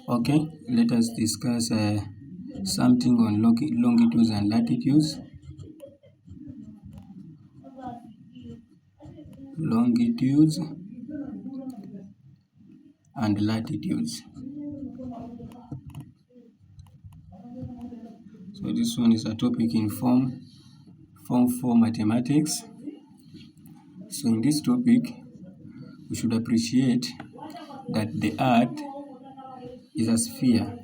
Okay, let us discuss something on longitudes and latitudes. Longitudes and latitudes. So this one is a topic in Form 4 mathematics. So in this topic, we should appreciate that the Earth is a sphere.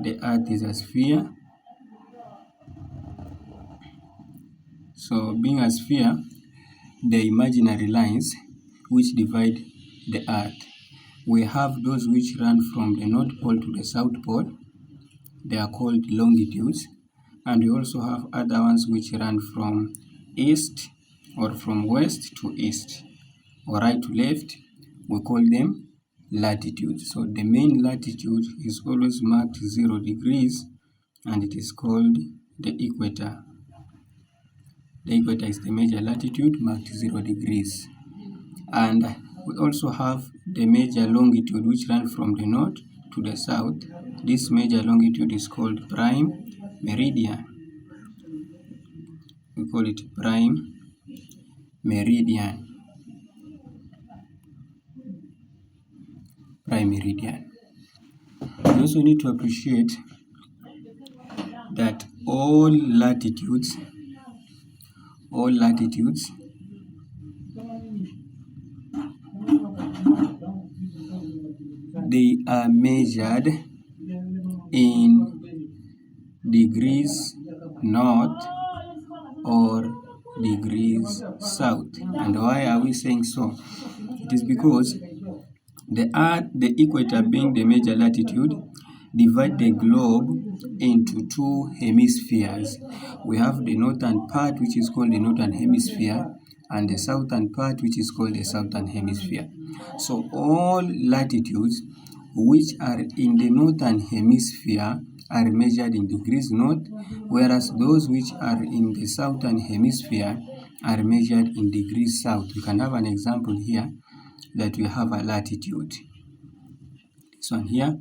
The Earth is a sphere. So being a sphere, the imaginary lines which divide the Earth, we have those which run from the North Pole to the South Pole. They are called longitudes. And we also have other ones which run from east or from west to east or right to left. We call them latitudes. So the main latitude is always marked 0 degrees and it is called the equator. The equator is the major latitude marked 0 degrees. And we also have the major longitude which runs from the north to the south. This major longitude is called prime meridian. We call it prime meridian. Prime meridian. We also need to appreciate that all latitudes they are measured in degrees north or degrees south. And why are we saying so? It is because the Earth, the equator being the major latitude, divide the globe into two hemispheres. We have the northern part which is called the northern hemisphere and the southern part which is called the southern hemisphere. So all latitudes which are in the northern hemisphere are measured in degrees north, whereas those which are in the southern hemisphere are measured in degrees south. We can have an example here that we have a latitude. This one here,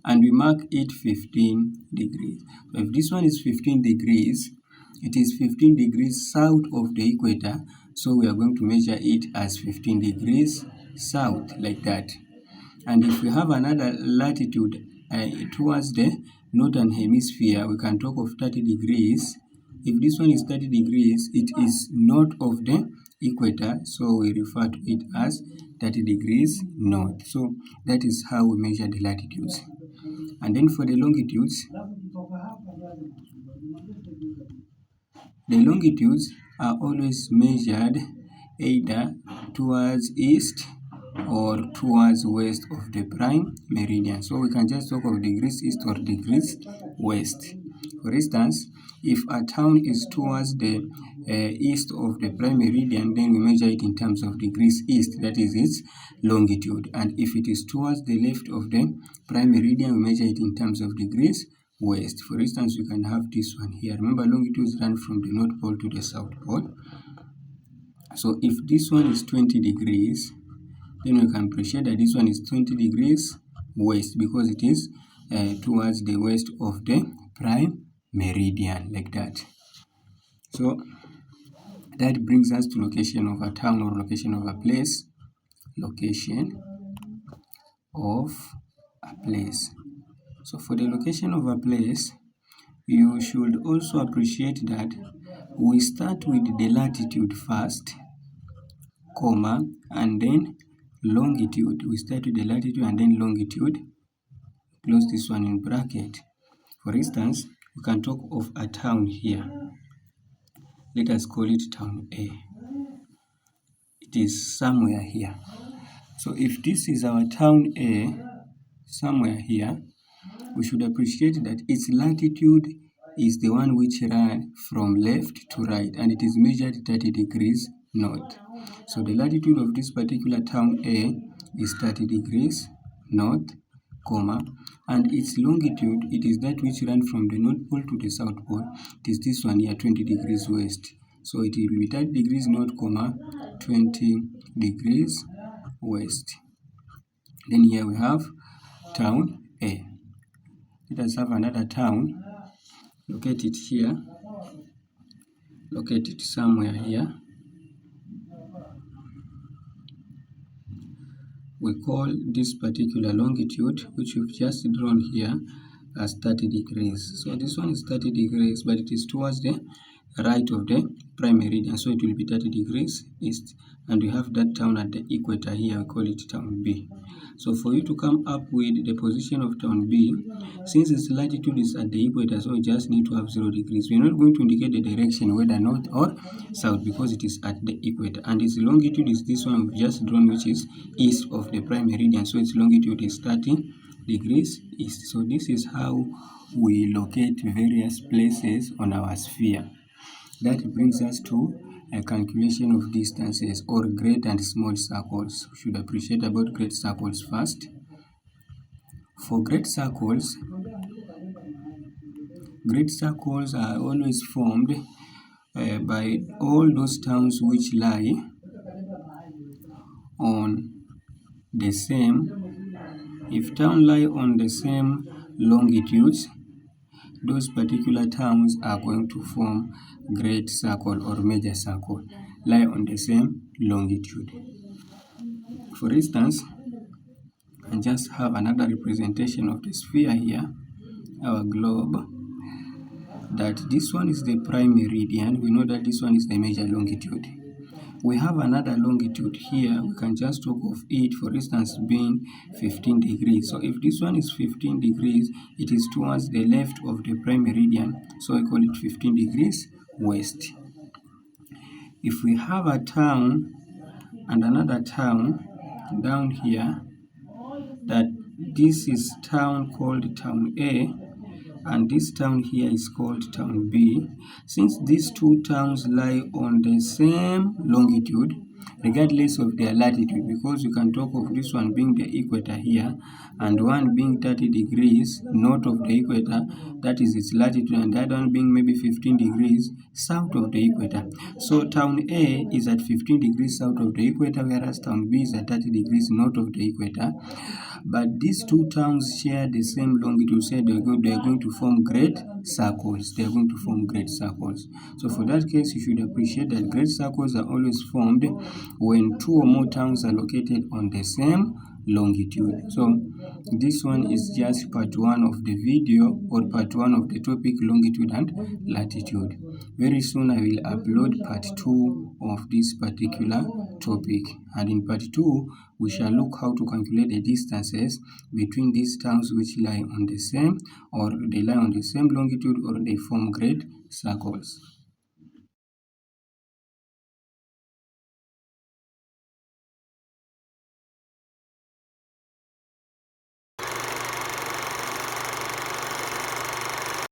and we mark it 15 degrees. So if this one is 15 degrees, it is 15 degrees south of the equator, so we are going to measure it as 15 degrees south, like that. And if we have another latitude towards the northern hemisphere, we can talk of 30 degrees. If this one is 30 degrees, it is north of the equator, so we refer to it as 30 degrees north. So that is how we measure the latitudes. And then for the longitudes are always measured either towards east or towards west of the prime meridian. So we can just talk of degrees east or degrees west. For instance, if a town is towards the east of the prime meridian, then we measure it in terms of degrees east, that is its longitude. And if it is towards the left of the prime meridian, we measure it in terms of degrees west. For instance, we can have this one here. Remember, longitudes run from the North Pole to the South Pole. So if this one is 20 degrees, then we can appreciate that this one is 20 degrees west because it is towards the west of the prime meridian, like that. So that brings us to location of a town or location of a place. Location of a place. So for the location of a place, you should also appreciate that we start with the latitude first, comma, and then longitude. We start with the latitude and then longitude. Close this one in bracket. For instance, we can talk of a town here. Let us call it town A. It is somewhere here. So if this is our town A, somewhere here, we should appreciate that its latitude is the one which runs from left to right, and it is measured 30 degrees north. So the latitude of this particular town A is 30 degrees north, comma, and its longitude, it is that which runs from the North Pole to the South Pole. It is this one here, 20 degrees west. So it will be 30 degrees north, comma, 20 degrees west. Then here we have town A. Let us have another town, locate it here, locate it somewhere here. We call this particular longitude, which we've just drawn here, as 30 degrees. So this one is 30 degrees, but it is towards the right of the prime meridian, so it will be 30 degrees east. And we have that town at the equator here, we call it town B. So for you to come up with the position of town B, since its latitude is at the equator, so we just need to have 0 degrees. We're not going to indicate the direction, whether north or south, because it is at the equator. And its longitude is this one we've just drawn, which is east of the prime meridian, so its longitude is 30 degrees east. So this is how we locate various places on our sphere. That brings us to a calculation of distances, or great and small circles. We should appreciate about great circles first. For great circles are always formed by all those towns which lie on the same, if town lie on the same longitudes, those particular towns are going to form great circle or major circle, lie on the same longitude. For instance, I just have another representation of the sphere here, our globe, that this one is the prime meridian. We know that this one is the major longitude. We have another longitude here, we can just talk of it, for instance, being 15 degrees. So if this one is 15 degrees, it is towards the left of the prime meridian, so we call it 15 degrees west. If we have a town and another town down here, that this is town called town A, and this town here is called town B. Since these two towns lie on the same longitude, regardless of their latitude, because you can talk of this one being the equator here, and one being 30 degrees north of the equator, that is its latitude, and that one being maybe 15 degrees south of the equator. So town A is at 15 degrees south of the equator, whereas town B is at 30 degrees north of the equator. But these two towns share the same longitude, so they are going to form great circles. They are going to form great circles. So for that case, you should appreciate that great circles are always formed when two or more towns are located on the same longitude. So this one is just part 1 of the video, or part 1 of the topic longitude and latitude. Very soon I will upload part 2 of this particular topic, and in part 2 we shall look how to calculate the distances between these towns which lie on the same, or they lie on the same longitude, or they form great circles.